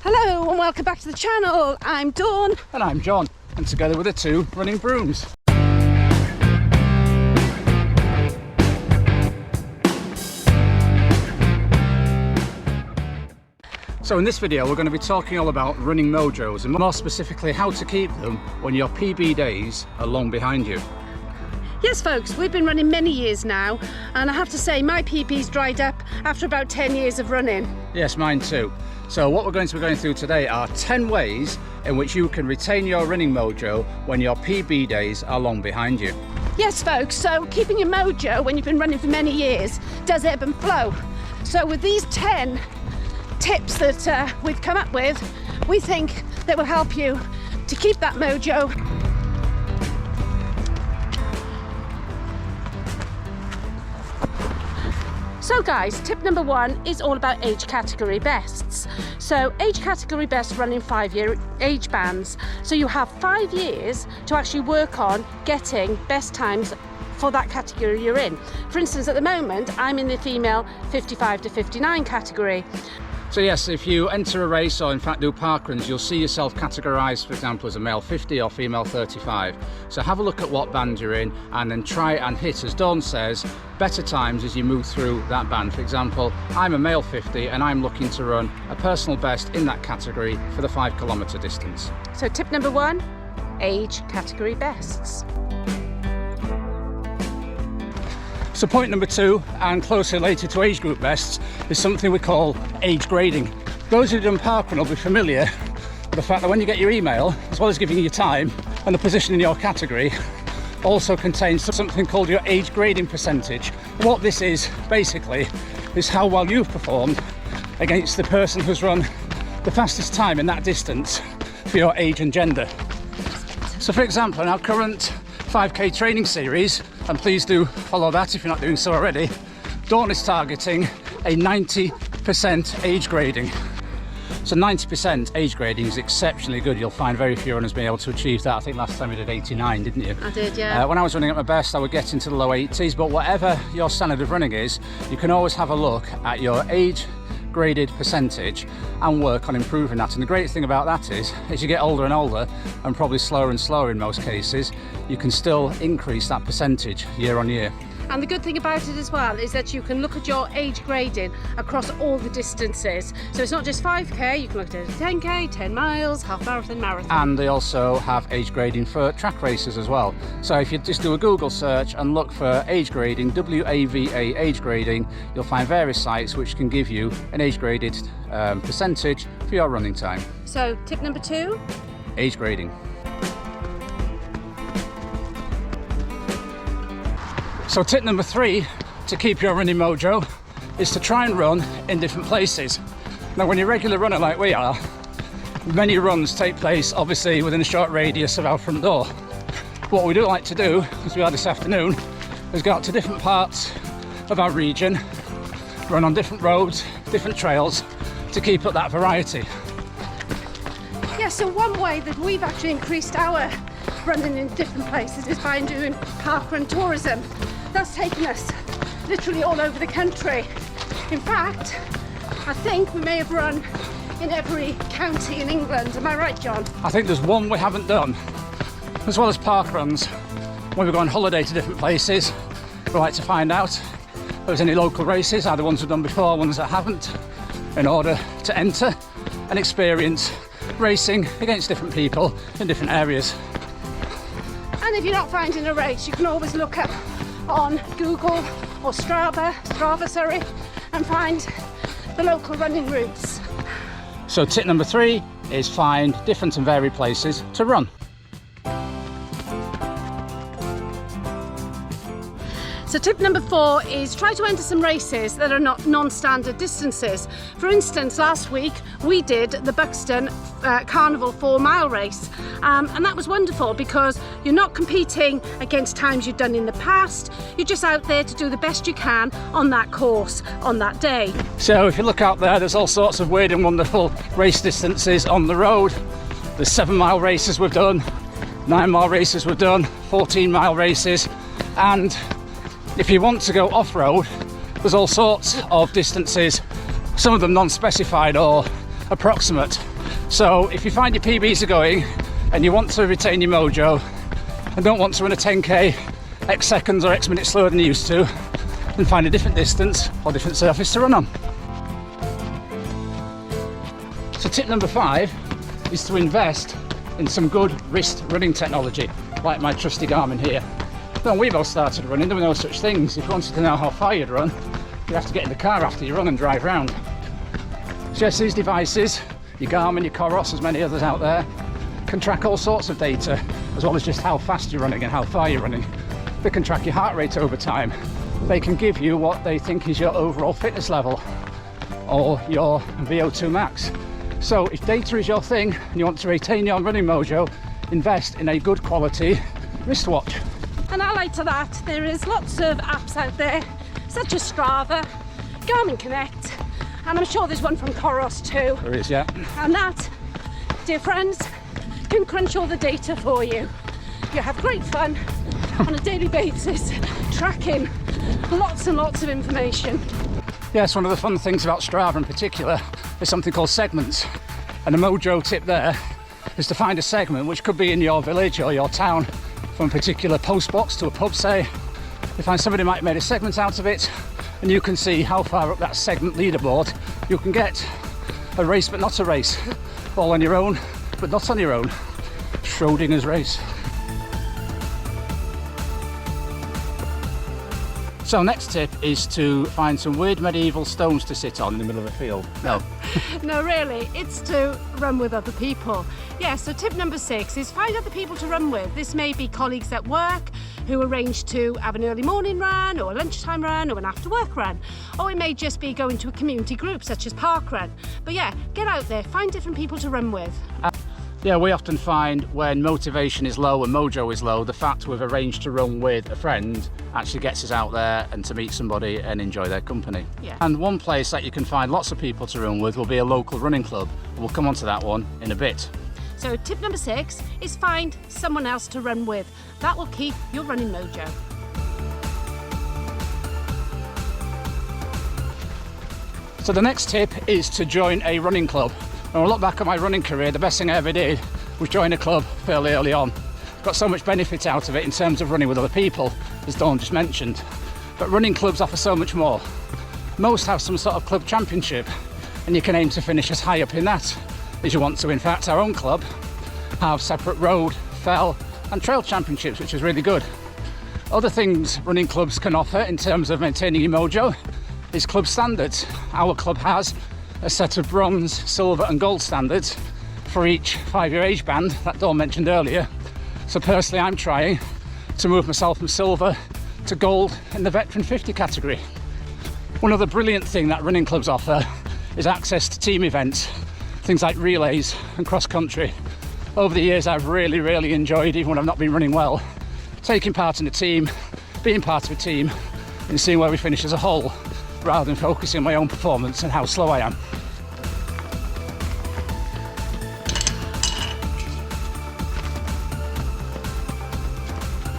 Hello and welcome back to the channel. I'm Dawn. And I'm John, and together with the two running brooms. So in this video we're going to be talking all about running mojos, and more specifically how to keep them when your PB days are long behind you. Yes folks, we've been running many years now, and I have to say my PB's dried up after about 10 years of running. Yes, mine too. So what we're going to be going through today are 10 ways in which you can retain your running mojo when your PB days are long behind you. Yes folks, so keeping your mojo when you've been running for many years does ebb and flow. So with these 10 tips that we've come up with, we think they will help you to keep that mojo. So guys, tip number 1 is all about age category bests. So age category bests run in 5-year age bands. So you have 5 years to actually work on getting best times for that category you're in. For instance, at the moment, I'm in the female 55 to 59 category. So yes, if you enter a race or in fact do parkruns, you'll see yourself categorised, for example, as a male 50 or female 35. So have a look at what band you're in and then try and hit, as Dawn says, better times as you move through that band. For example, I'm a male 50 and I'm looking to run a personal best in that category for the 5 kilometre distance. So tip number 1, age category bests. So point number 2, and closely related to age group bests, is something we call age grading. Those who've done parkrun will be familiar with the fact that when you get your email, as well as giving you your time and the position in your category, also contains something called your age grading percentage. What this is, basically, is how well you've performed against the person who's run the fastest time in that distance for your age and gender. So for example, in our current 5k training series, and please do follow that if you're not doing so already, Dawn is targeting a 90% age grading. So 90% age grading is exceptionally good. You'll find very few runners being able to achieve that. I think last time you did 89, didn't you? I did, yeah. When I was running at my best, I would get into the low 80s, but whatever your standard of running is, you can always have a look at your age graded percentage and work on improving that. And the great thing about that is, as you get older and older, and probably slower and slower in most cases, you can still increase that percentage year on year. And the good thing about it as well is that you can look at your age grading across all the distances. So it's not just 5k, you can look at it 10k, 10 miles, half marathon, marathon. And they also have age grading for track races as well. So if you just do a Google search and look for age grading, WAVA age grading, you'll find various sites which can give you an age graded percentage for your running time. So tip number 2? Age grading. So tip number 3 to keep your running mojo is to try and run in different places. Now when you're a regular runner like we are, many runs take place obviously within a short radius of our front door. What we do like to do, as we are this afternoon, is go out to different parts of our region, run on different roads, different trails, to keep up that variety. Yeah, so one way that we've actually increased our running in different places is by doing parkrun tourism. That's taken us literally all over the country. In fact, I think we may have run in every county in England. Am I right, John? I think there's one we haven't done. As well as parkruns, when we go on holiday to different places, we like to find out if there's any local races, either ones we've done before, ones that haven't, in order to enter and experience racing against different people in different areas. And if you're not finding a race, you can always look up on Google or Strava, and find the local running routes. So tip number 3 is find different and varied places to run. So tip number 4 is try to enter some races that are not non-standard distances. For instance, last week we did the Buxton Carnival 4-mile race, and that was wonderful because you're not competing against times you've done in the past. You're just out there to do the best you can on that course on that day. So if you look out there, there's all sorts of weird and wonderful race distances on the road. There's 7-mile races we've done, 9-mile races we've done, 14-mile races, and if you want to go off-road, there's all sorts of distances, some of them non-specified or approximate. So if you find your PBs are going and you want to retain your mojo and don't want to run a 10k X seconds or X minutes slower than you used to, then find a different distance or different surface to run on. So tip number 5 is to invest in some good wrist running technology, like my trusty Garmin here. When we both started running, there were no such things. If you wanted to know how far you'd run, you'd have to get in the car after you run and drive round. So yes, these devices, your Garmin, your Coros, as many others out there, can track all sorts of data, as well as just how fast you're running and how far you're running. They can track your heart rate over time. They can give you what they think is your overall fitness level or your VO2 max. So if data is your thing and you want to retain your running mojo, invest in a good quality wristwatch. And allied to that, there is lots of apps out there, such as Strava, Garmin Connect, and I'm sure there's one from Coros too. There is, yeah. And that, dear friends, can crunch all the data for you. You have great fun on a daily basis, tracking lots and lots of information. Yes, one of the fun things about Strava in particular is something called segments. And a mojo tip there is to find a segment, which could be in your village or your town, from a particular post box to a pub, say. You find somebody might have made a segment out of it, and you can see how far up that segment leaderboard you can get. A race but not a race. All on your own, but not on your own. Schrodinger's race. So next tip is to find some weird medieval stones to sit on in the middle of a field. No. No, really, it's to run with other people. Yeah, so tip number 6 is find other people to run with. This may be colleagues at work who arrange to have an early morning run or a lunchtime run or an after work run. Or it may just be going to a community group such as parkrun. But yeah, get out there, find different people to run with. Yeah, we often find when motivation is low and mojo is low, the fact we've arranged to run with a friend actually gets us out there and to meet somebody and enjoy their company. Yeah. And one place that you can find lots of people to run with will be a local running club. We'll come on to that one in a bit. So tip number 6 is find someone else to run with. That will keep your running mojo. So the next tip is to join a running club. When I look back at my running career, the best thing I ever did was join a club fairly early on. Got so much benefit out of it in terms of running with other people, as Dawn just mentioned. But running clubs offer so much more. Most have some sort of club championship, and you can aim to finish as high up in that as you want to. In fact, our own club have separate road, fell and trail championships, which is really good. Other things running clubs can offer in terms of maintaining your mojo is club standards. Our club has a set of bronze, silver and gold standards for each 5-year age band that Dawn mentioned earlier. So personally, I'm trying to move myself from silver to gold in the veteran 50 category. One other brilliant thing that running clubs offer is access to team events, things like relays and cross country. Over the years, I've really enjoyed, even when I've not been running well, taking part in a team, being part of a team and seeing where we finish as a whole, rather than focusing on my own performance and how slow I am.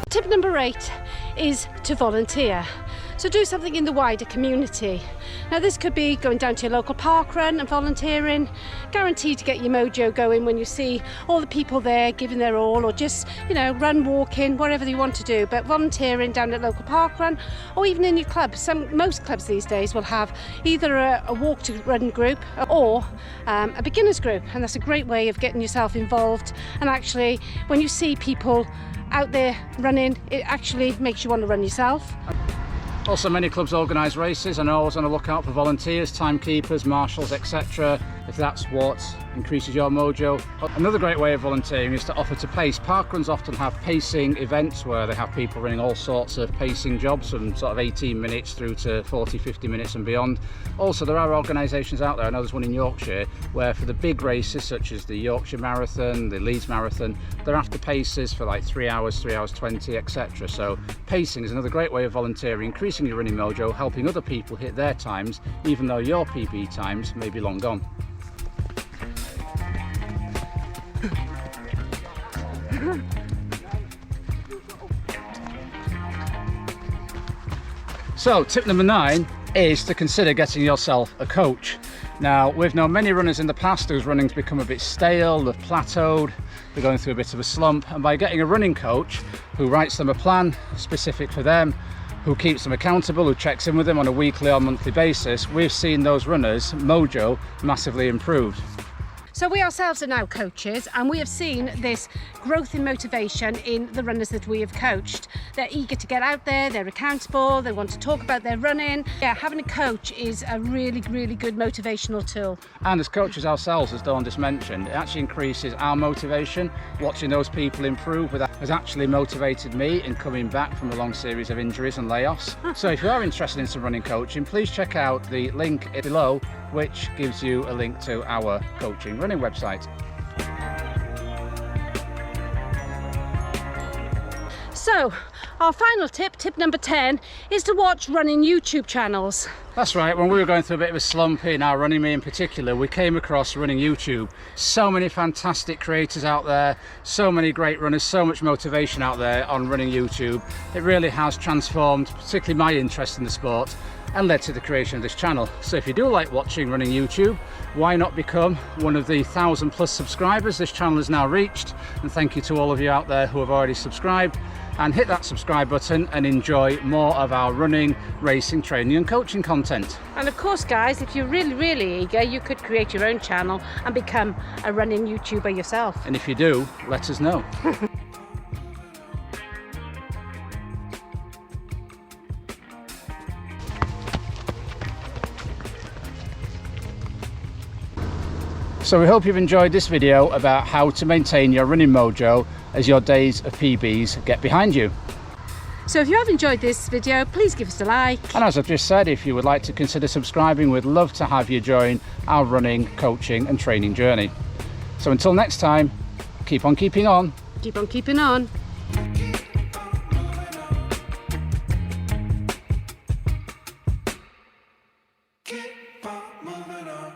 Tip number 8 is to volunteer. So do something in the wider community. Now this could be going down to your local park run and volunteering, guaranteed to get your mojo going when you see all the people there giving their all, or just, you know, run, walking, whatever you want to do, but volunteering down at local park run or even in your club. Most clubs these days will have either a walk to run group or a beginners group, and that's a great way of getting yourself involved. And actually, when you see people out there running, it actually makes you want to run yourself. Also, many clubs organise races and are always on the lookout for volunteers, timekeepers, marshals, etc. if that's what increases your mojo. Another great way of volunteering is to offer to pace. Parkruns often have pacing events where they have people running all sorts of pacing jobs from sort of 18 minutes through to 40, 50 minutes and beyond. Also, there are organisations out there, I know there's one in Yorkshire, where for the big races such as the Yorkshire Marathon, the Leeds Marathon, they're after paces for like 3 hours, 3 hours 20, etc. So pacing is another great way of volunteering, increasing your running mojo, helping other people hit their times, even though your PB times may be long gone. So tip number 9 is to consider getting yourself a coach. Now, we've known many runners in the past whose running's become a bit stale, they've plateaued, they're going through a bit of a slump, and by getting a running coach who writes them a plan specific for them, who keeps them accountable, who checks in with them on a weekly or monthly basis, we've seen those runners' mojo massively improved. So we ourselves are now coaches, and we have seen this growth in motivation in the runners that we have coached. They're eager to get out there, they're accountable, they want to talk about their running. Yeah, having a coach is a really, really good motivational tool. And as coaches ourselves, as Dawn just mentioned, it actually increases our motivation. Watching those people improve has actually motivated me in coming back from a long series of injuries and layoffs. So if you are interested in some running coaching, please check out the link below, which gives you a link to our coaching running website. So our final tip number 10, is to watch running YouTube channels. That's right, when we were going through a bit of a slump in our running, me in particular, we came across running YouTube. So many fantastic creators out there, so many great runners, so much motivation out there on running YouTube. It really has transformed particularly my interest in the sport and led to the creation of this channel. So if you do like watching running YouTube, why not become one of the 1,000+ subscribers this channel has now reached? And thank you to all of you out there who have already subscribed, and hit that subscribe button and enjoy more of our running, racing, training and coaching content. And of course guys, if you're really, really eager, you could create your own channel and become a running YouTuber yourself. And if you do, let us know. So we hope you've enjoyed this video about how to maintain your running mojo as your days of PBs get behind you. So if you have enjoyed this video, please give us a like. And as I've just said, if you would like to consider subscribing, we'd love to have you join our running, coaching and training journey. So until next time, keep on keeping on. Keep on keeping on. Keep on moving on.